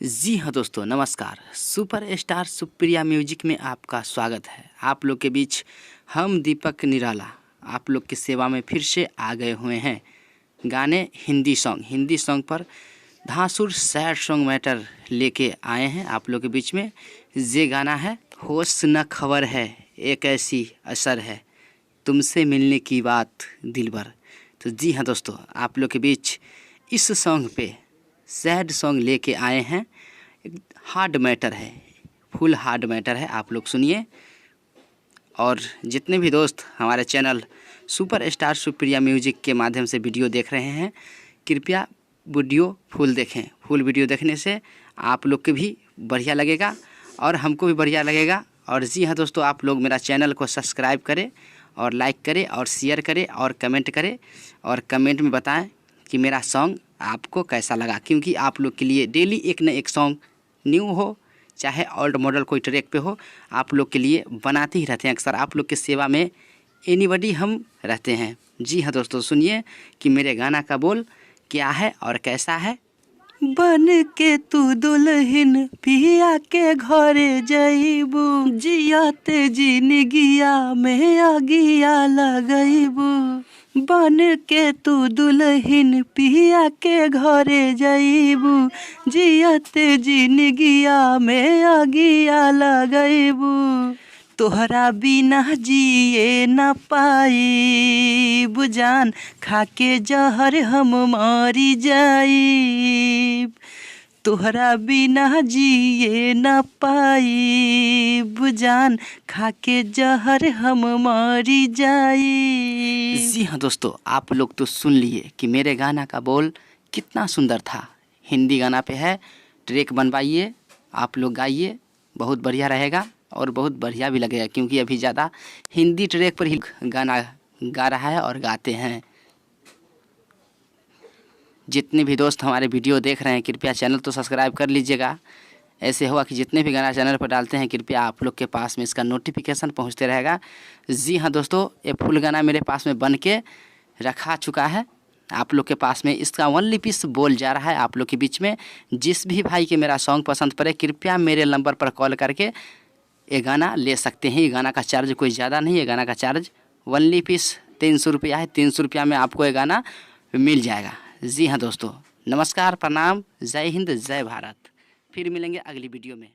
जी हाँ दोस्तों, नमस्कार। सुपर स्टार सुप्रिया म्यूजिक में आपका स्वागत है। आप लोग के बीच हम दीपक निराला आप लोग की सेवा में फिर से आ गए हुए हैं। गाने हिंदी सॉन्ग पर धांसुर सैड सॉन्ग मैटर लेके आए हैं आप लोग के बीच में। ये गाना है होश न खबर है, एक ऐसी असर है, तुमसे मिलने की बात दिलबर। तो जी हाँ दोस्तों, आप लोग के बीच इस सॉन्ग पे सैड सॉन्ग लेके आए हैं। एक हार्ड मैटर है, फुल हार्ड मैटर है, आप लोग सुनिए। और जितने भी दोस्त हमारे channel super star Supriya music के माध्यम से वीडियो देख रहे हैं, कृपया वीडियो फुल देखें। फुल वीडियो देखने से आप लोग के भी बढ़िया लगेगा और हमको भी बढ़िया लगेगा। और जी हाँ दोस्तों, आप लोग मेरा चैनल को सब्सक्राइब करें और लाइक करें और शेयर करें और कमेंट करें और कमेंट में बताएं कि मेरा सॉन्ग आपको कैसा लगा, क्योंकि आप लोग के लिए डेली एक न एक सॉन्ग न्यू हो चाहे ओल्ड मॉडल कोई ट्रैक पे हो, आप लोग के लिए बनाते ही रहते हैं। अक्सर आप लोग की सेवा में एनीबॉडी हम रहते हैं। जी हाँ दोस्तों, सुनिए कि मेरे गाना का बोल क्या है और कैसा है। बन के तू दुल्हन पिया के घरे जइबू, जियाते जिनगिया में आगिया लगइबू। बन के तू दुल्हन पिया के घरे जइबू, जियाते जिनगिया में आगिया लगइबू। तोहरा बिना जिए न पाइब जान, खाके जहर हम मरी जाइब। तोहरा बिना जिए न पाइब जान, खाके जहर हम मरी जाइब। जी हाँ दोस्तों, आप लोग तो सुन लिए कि मेरे गाना का बोल कितना सुंदर था। हिंदी गाना पे है, ट्रैक बनवाइए, आप लोग गाइए, बहुत बढ़िया रहेगा और बहुत बढ़िया भी लगेगा, क्योंकि अभी ज़्यादा हिंदी ट्रैक पर ही गाना गा रहा है और गाते हैं। जितने भी दोस्त हमारे वीडियो देख रहे हैं, कृपया चैनल तो सब्सक्राइब कर लीजिएगा। ऐसे होगा कि जितने भी गाना चैनल पर डालते हैं, कृपया आप लोग के पास में इसका नोटिफिकेशन पहुंचते रहेगा। जी हाँ दोस्तों, ये फुल गाना मेरे पास में बन के रखा चुका है आप लोग के पास में। इसका ओनली पीस बोल जा रहा है आप लोग के बीच में। जिस भी भाई के मेरा सॉन्ग पसंद पड़े, कृपया मेरे नंबर पर कॉल करके ये गाना ले सकते हैं। ये गाना का चार्ज कोई ज़्यादा नहीं है, गाना का चार्ज ओनली पीस 300 रुपया है। 300 रुपया में आपको ये गाना मिल जाएगा। जी हाँ दोस्तों, नमस्कार, प्रणाम, जय हिंद, जय भारत। फिर मिलेंगे अगली वीडियो में।